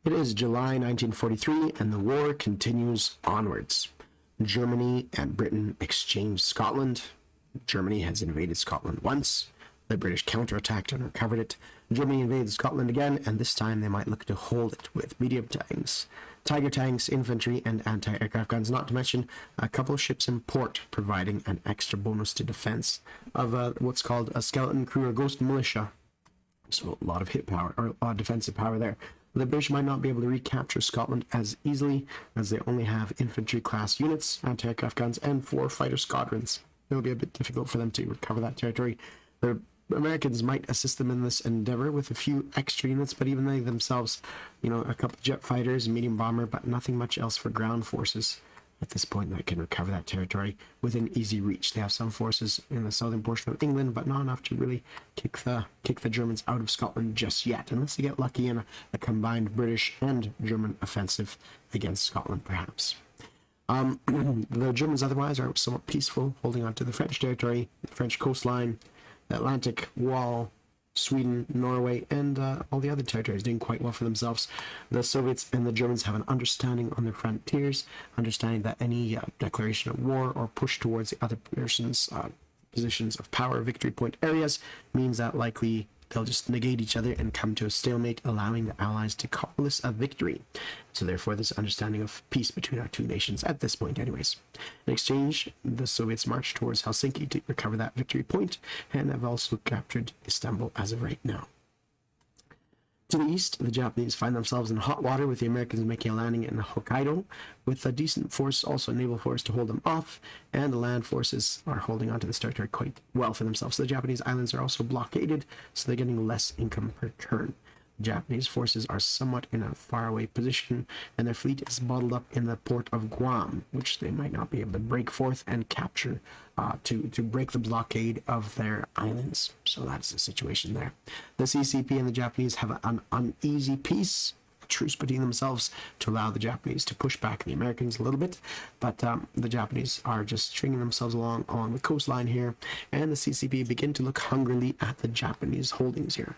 It is July 1943, and the war continues onwards. Germany and Britain exchange Scotland. Germany has invaded Scotland once. The British counterattacked and recovered it. Germany invaded Scotland again, and this time they might look to hold it with medium tanks, Tiger tanks, infantry, and anti-aircraft guns, not to mention a couple of ships in port, providing an extra bonus to defense of what's called a skeleton crew or ghost militia. So a lot of hit power, or defensive power there. The British might not be able to recapture Scotland as easily, as they only have infantry-class units, anti-aircraft guns, and 4 fighter squadrons. It'll be a bit difficult for them to recover that territory. The Americans might assist them in this endeavor with a few extra units, but even they themselves, a couple jet fighters, medium bomber, but nothing much else for ground forces at this point that can recover that territory within easy reach. They have some forces in the southern portion of England, but not enough to really kick the Germans out of Scotland just yet, unless they get lucky in a combined British and German offensive against Scotland, perhaps. The Germans otherwise are somewhat peaceful, holding on to the French territory, the French coastline, the Atlantic wall, Sweden, Norway, and all the other territories doing quite well for themselves. The Soviets and the Germans have an understanding on their frontiers, understanding that any declaration of war or push towards the other person's positions of power, victory point areas, means that likely they'll just negate each other and come to a stalemate, allowing the Allies to call this a victory. So therefore, this understanding of peace between our two nations at this point anyways. In exchange, the Soviets march towards Helsinki to recover that victory point, and have also captured Istanbul as of right now. To the east, the Japanese find themselves in hot water, with the Americans making a landing in Hokkaido, with a decent force, also a naval force, to hold them off, and the land forces are holding onto this territory quite well for themselves. So the Japanese islands are also blockaded, so they're getting less income per turn. Japanese forces are somewhat in a faraway position, and their fleet is bottled up in the port of Guam, which they might not be able to break forth and capture to break the blockade of their islands. So that's the situation there. The CCP and the Japanese have an uneasy peace, a truce between themselves, to allow the Japanese to push back the Americans a little bit, but the Japanese are just stringing themselves along on the coastline here, and the CCP begin to look hungrily at the Japanese holdings here.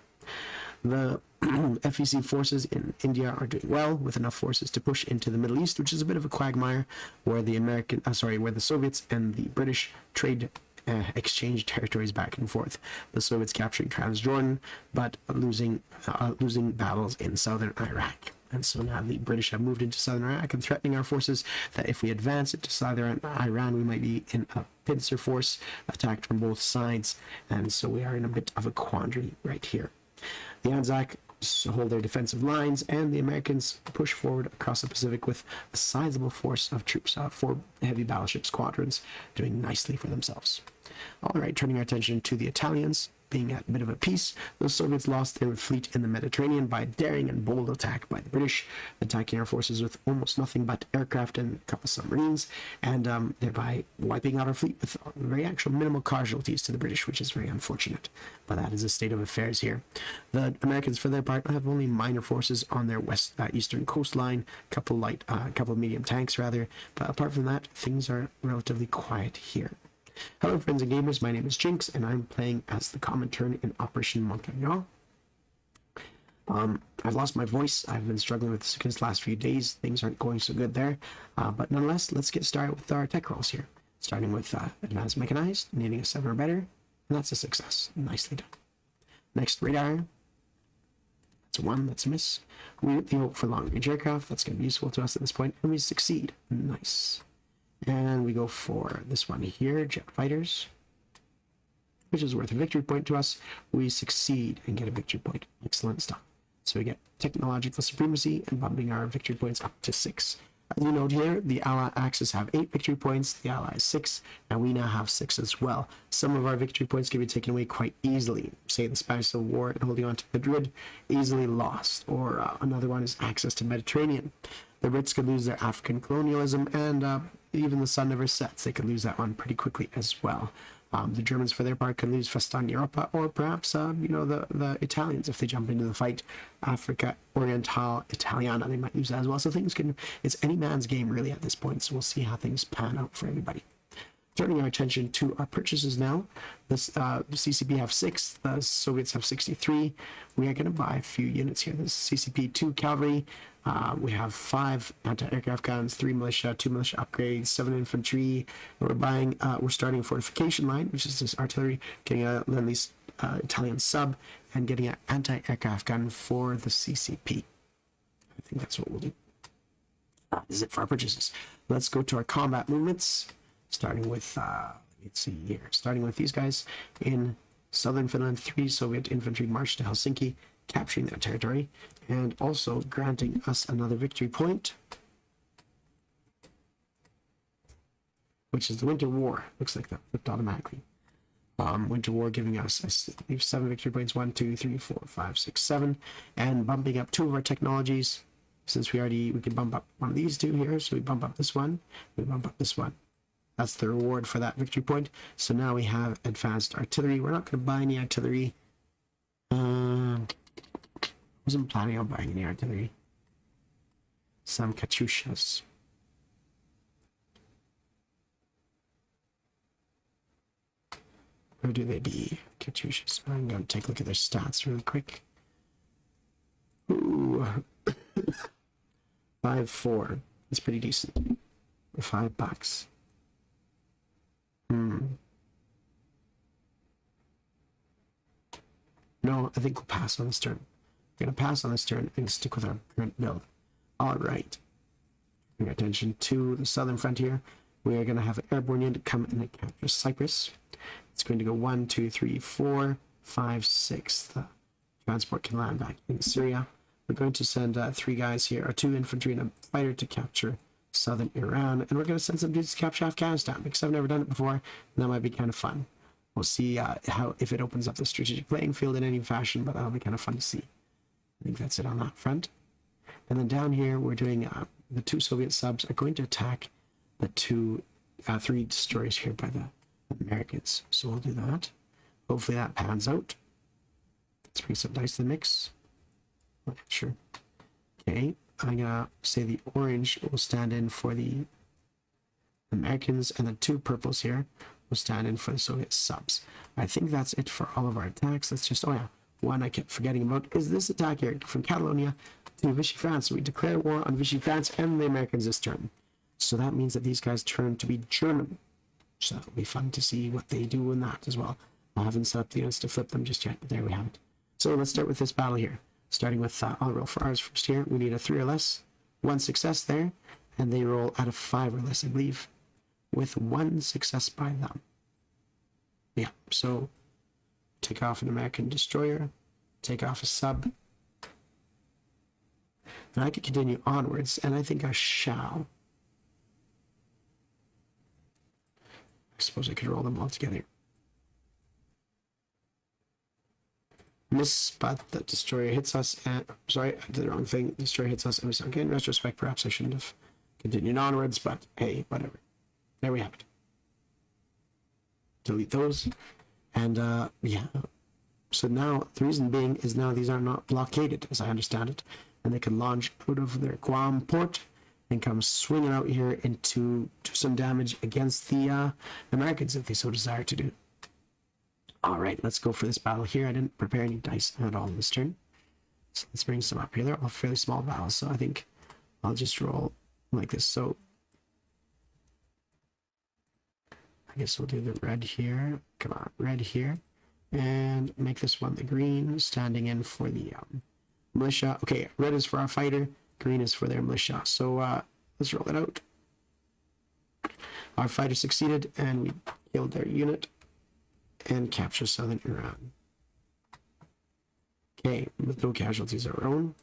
The FEC forces in India are doing well, with enough forces to push into the Middle East, which is a bit of a quagmire, where where the Soviets and the British trade exchange territories back and forth. The Soviets capturing Transjordan, but losing battles in southern Iraq. And so now the British have moved into southern Iraq and threatening our forces that if we advance into southern Iran, we might be in a pincer force attacked from both sides. And so we are in a bit of a quandary right here. The Anzac hold their defensive lines, and the Americans push forward across the Pacific with a sizable force of troops, 4 heavy battleship squadrons, doing nicely for themselves. All right, turning our attention to the Italians. Being at a bit of a peace, the Soviets lost their fleet in the Mediterranean by a daring and bold attack by the British, attacking our forces with almost nothing but aircraft and a couple submarines, and thereby wiping out our fleet with very actual minimal casualties to the British, which is very unfortunate. But that is the state of affairs here. The Americans, for their part, have only minor forces on their eastern coastline, couple of medium tanks rather. But apart from that, things are relatively quiet here. Hello friends and gamers, my name is Jinx, and I'm playing as the Comintern in Operation Montagnards. I've lost my voice. I've been struggling with sickness the last few days. Things aren't going so good there. But nonetheless, let's get started with our tech rolls here. Starting with Advanced Mechanized, needing a 7 or better, and that's a success. Nicely done. Next, Radar. That's a 1, that's a miss. We get the hope for long-range aircraft. That's going to be useful to us at this point, and we succeed. Nice. And we go for this one here, jet fighters, which is worth a victory point to us. We succeed and get a victory point. Excellent stuff. So we get technological supremacy and bumping our victory points up to 6. As you note here, the Ally Axis have 8 victory points, the Allies 6, and we now have 6 as well. Some of our victory points can be taken away quite easily. Say the Spanish Civil War and holding on to Madrid, easily lost. Or another one is access to Mediterranean. The Brits could lose their African colonialism, and even the sun never sets. They could lose that one pretty quickly as well. The Germans, for their part, could lose Festland Europa, or perhaps, the Italians, if they jump into the fight. Africa Oriental Italiana, they might lose that as well. So it's any man's game, really, at this point. So we'll see how things pan out for everybody. Turning our attention to our purchases now. The CCP have 6, the Soviets have 63. We are going to buy a few units here. This CCP 2 cavalry, We have 5 anti-aircraft guns, 3 militia, 2 militia upgrades, 7 infantry. And we're starting a fortification line, which is this artillery, getting a Lend-Lease Italian sub, and getting an anti-aircraft gun for the CCP. I think that's what we'll do. That is it for our purchases. Let's go to our combat movements, starting with, let's see here, starting with these guys. In southern Finland, 3 Soviet infantry marched to Helsinki, capturing that territory, and also granting us another victory point, which is the Winter War. Looks like that flipped automatically. Winter War giving us, I believe, 7 victory points, 1, 2, 3, 4, 5, 6, 7, and bumping up 2 of our technologies, since we can bump up one of these 2 here, so we bump up this one, we bump up this one. That's the reward for that victory point. So now we have advanced artillery. We're not going to buy any artillery. Wasn't planning on buying any artillery. Some Katyushas. Where do they be? Katyushas. I'm going to take a look at their stats really quick. Ooh. 5-4. That's pretty decent. For $5. No, I think we'll pass on this turn. We're going to pass on this turn and stick with our current build. All right. Paying attention to the southern frontier. We are going to have an airborne unit come in and capture Cyprus. It's going to go 1, 2, 3, 4, 5, 6. The transport can land back in Syria. We're going to send 3 guys here, or 2 infantry and a fighter to capture southern Iran. And we're going to send some dudes to capture Afghanistan, because I've never done it before, and that might be kind of fun. We'll see if it opens up the strategic playing field in any fashion, but that'll be kind of fun to see. I think that's it on that front. And then down here, we're doing the 2 Soviet subs are going to attack the 3 destroyers here by the Americans. So we'll do that. Hopefully that pans out. Let's bring some dice to the mix. Oh, sure. Okay, I'm gonna say the orange will stand in for the Americans, and the 2 purples here will stand in for the Soviet subs. I think that's it for all of our attacks. Let's just, oh yeah, one I kept forgetting about is this attack here from Catalonia to Vichy France. We declare war on Vichy France and the Americans this turn. So that means that these guys turn to be German. So that'll be fun to see what they do in that as well. I haven't set up the units to flip them just yet, but there we have it. So let's start with this battle here. Starting with, I'll roll for ours first here. We need a 3 or less. 1 success there, and they roll at a 5 or less, I believe, with 1 success by them. Yeah, so take off an American destroyer, take off a sub, and I could continue onwards, and I think I shall. I suppose I could roll them all together. Miss, but the destroyer hits us, and sorry, I did the wrong thing. The destroyer hits us, and we sunk in. In retrospect, perhaps I shouldn't have continued onwards, but hey, whatever. There we have it. Delete those, and yeah. So now the reason being is now these are not blockaded, as I understand it, and they can launch out of their Guam port and come swinging out here into do some damage against the Americans if they so desire to do. All right, let's go for this battle here. I didn't prepare any dice at all this turn, so let's bring some up here. They're all fairly small battles, so I think I'll just roll like this. So I guess we'll do the red here. Come on, red here, and make this one the green, standing in for the militia. Okay, red is for our fighter, green is for their militia. So let's roll it out. Our fighter succeeded, and we killed their unit and capture southern Iran. Okay, with no casualties of our own.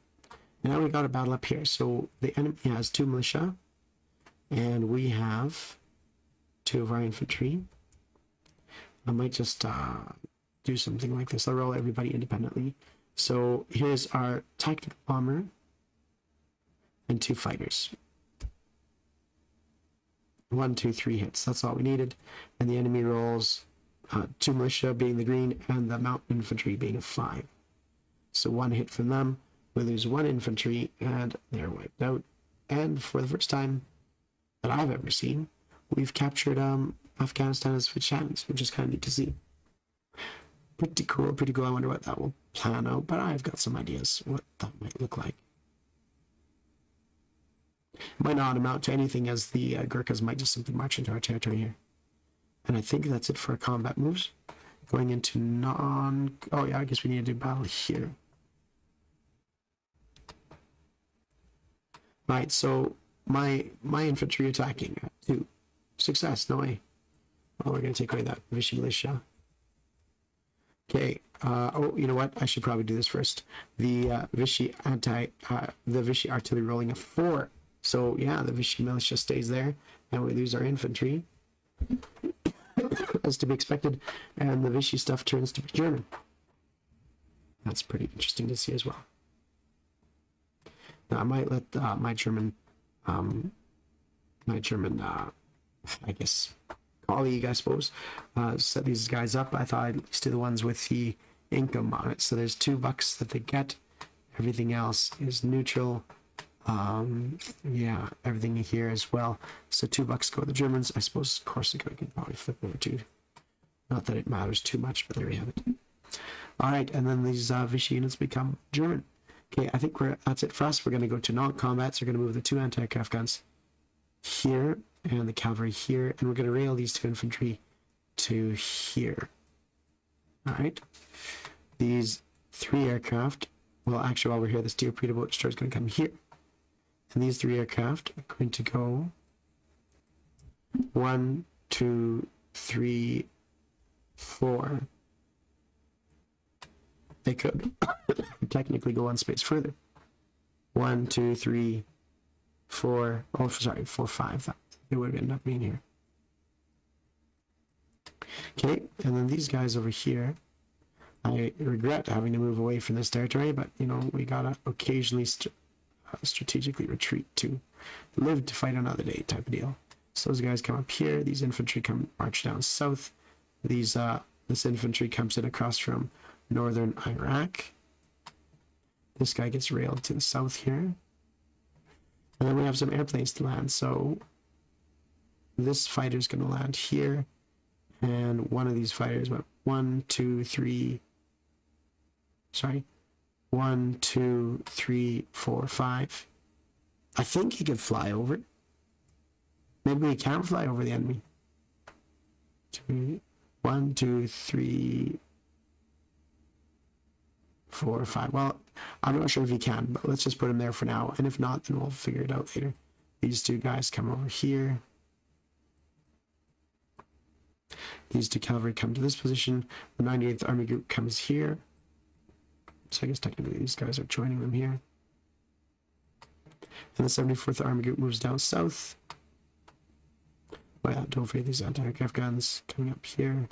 And now we got a battle up here. So the enemy has 2 militia, and we have 2 of our infantry. I might just do something like this. I'll roll everybody independently. So here's our tactical bomber and 2 fighters. 1, 2, 3 hits. That's all we needed. And the enemy rolls 2 militia being the green and the mountain infantry being a 5. So 1 hit from them. We lose 1 infantry and they're wiped out. And for the first time that I've ever seen, we've captured Afghanistan as Fichans, which is kind of neat to see. Pretty cool, pretty cool. I wonder what that will plan out, but I've got some ideas what that might look like. Might not amount to anything, as the Gurkhas might just simply march into our territory here. And I think that's it for combat moves. Going into non... Oh yeah, I guess we need to do battle here. Right, so my infantry attacking. 2. Success, no way. Well, we're going to take away that Vichy militia. Okay, oh, you know what? I should probably do this first. The Vichy artillery rolling a 4. So yeah, the Vichy militia stays there, and we lose our infantry, as to be expected, and the Vichy stuff turns to be German. That's pretty interesting to see as well. Now I might let my German, I guess, colleague, I suppose, set these guys up. I thought I'd at least do the ones with the income on it. So there's $2 that they get. Everything else is neutral. Yeah, everything here as well. So $2 go to the Germans. I suppose Corsica can probably flip over to. Not that it matters too much, but there we have it. All right, and then these Vichy units become German. Okay, I think that's it for us. We're going to go to non-combats. We're going to move the 2 anti-aircraft guns here and the cavalry here, and we're going to rail these 2 infantry to here. All right, these 3 aircraft. Well, actually, while we're here, this torpedo boat destroyer is going to come here, and these 3 aircraft are going to go 1, 2, 3, 4. They could technically go 1 space further. 1, 2, 3, 4. Oh, sorry, 4, 5. It would end up being here. Okay, and then these guys over here. I regret having to move away from this territory, but you know, we gotta occasionally strategically retreat to live to fight another day type of deal. So those guys come up here. These infantry come march down south. These this infantry comes in across from northern Iraq. This guy gets railed to the south here. And then we have some airplanes to land. So this fighter is going to land here. And one of these fighters went 1, 2, 3. Sorry. 1, 2, 3, 4, 5. I think he could fly over. Maybe we can fly over the enemy. 1, 2, 3, 4, 5. Well, I'm not sure if he can, but let's just put him there for now. And if not, then we'll figure it out later. These 2 guys come over here. These 2 cavalry come to this position. The 98th Army Group comes here. So I guess technically these guys are joining them here. And the 74th Army Group moves down south. Well, yeah, don't forget these anti-aircraft guns coming up here.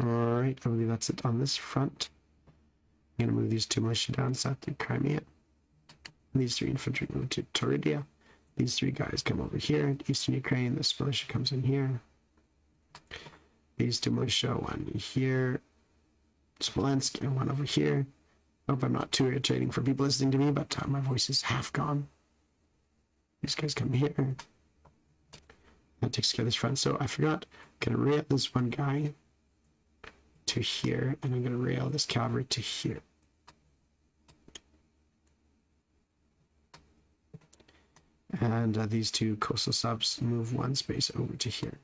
Alright, I believe that's it on this front. I'm going to move these 2 militia down south to Crimea. These 3 infantry move to Toridia. These 3 guys come over here. Eastern Ukraine, this militia comes in here. These 2 militia, 1 here. Smolensk, and 1 over here. Hope I'm not too irritating for people listening to me, but my voice is half gone. These guys come here. That takes care of this front. So I forgot, I'm going to rail this 1 guy to here, and I'm going to rail this cavalry to here. And these 2 coastal subs move 1 space over to here.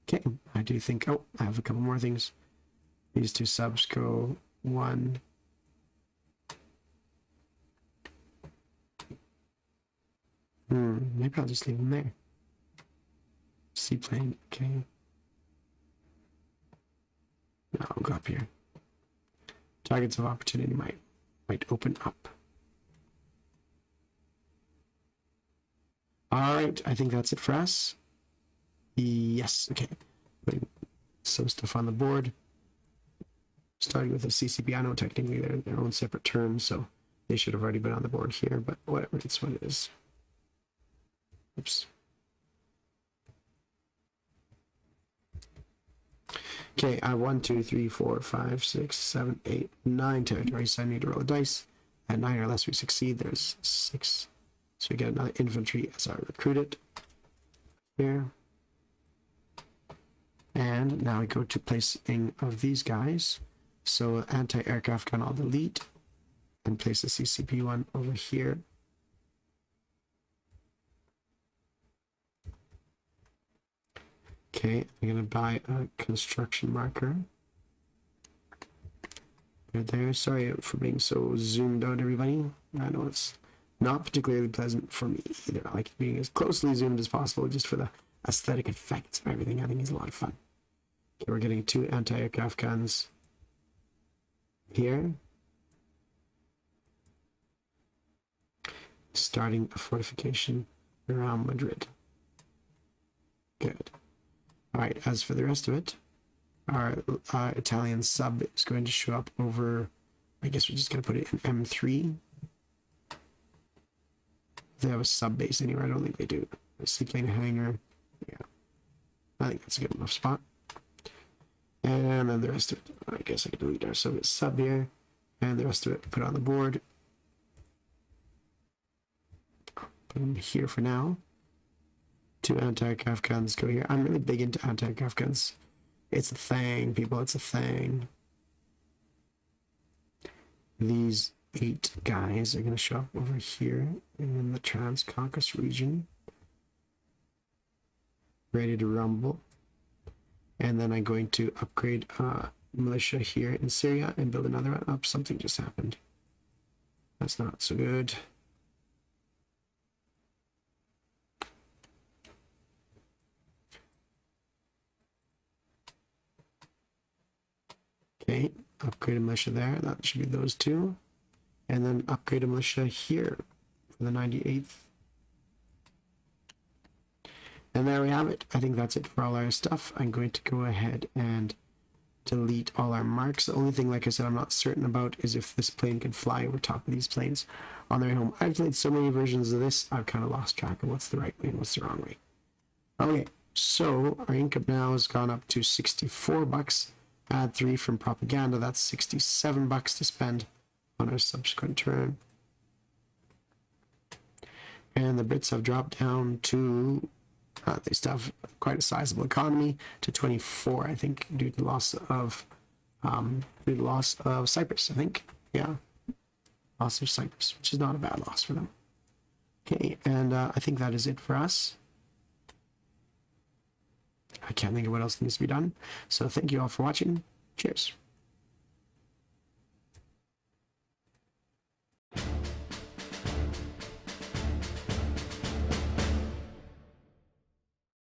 Okay, I do think, oh, I have a couple more things. These 2 subs go 1. Maybe I'll just leave them there. Seaplane, okay. Now I'll go up here. Targets of opportunity might open up. Alright, I think that's it for us. Yes, okay. Putting some stuff on the board. Starting with the CCP. I know technically they're their own separate terms, so they should have already been on the board here, but whatever, it's what it is. Oops. Okay, I have 1, 2, 3, 4, 5, 6, 7, 8, 9 territories, so I need to roll a dice. At 9 or less we succeed, there's 6. So we get another infantry as I recruit it. Here. And now we go to placing of these guys. So anti-aircraft gun I'll delete and place the CCP one over here. Okay, I'm gonna buy a construction marker. Right there. Sorry for being so zoomed out, everybody. I know it's not particularly pleasant for me either. I like being as closely zoomed as possible just for the aesthetic effects of everything. I think it's a lot of fun. Okay, we're getting 2 anti-aircraft guns here. Starting a fortification around Madrid. Good. All right, as for the rest of it, our Italian sub is going to show up over, I guess we're just going to put it in M3. They have a sub base anywhere. I don't think they do. A seaplane hangar. Yeah. I think that's a good enough spot. And then the rest of it, I guess I could delete our Soviet sub here. And the rest of it, put on the board. Put them here for now. 2 anti-aircraft guns go here. I'm really big into anti-aircraft guns. It's a thing, people. It's a thing. These 8 guys are going to show up over here in the Trans-Caucasus region. Ready to rumble. And then I'm going to upgrade militia here in Syria and build another one up. Something just happened. That's not so good. Okay, upgrade a militia there. That should be those 2. And then upgrade a militia here for the 98th. And there we have it. I think that's it for all our stuff. I'm going to go ahead and delete all our marks. The only thing, like I said, I'm not certain about is if this plane can fly over top of these planes on their way home. I've played so many versions of this, I've kind of lost track of what's the right way and what's the wrong way. Okay, so our income now has gone up to $64. Add 3 from propaganda, that's $67 to spend on our subsequent turn. And the Brits have dropped down to, they still have quite a sizable economy, to 24, I think, due to the loss of Cyprus, I think. Yeah, loss of Cyprus, which is not a bad loss for them. Okay, and I think that is it for us. I can't think of what else needs to be done. So thank you all for watching. Cheers.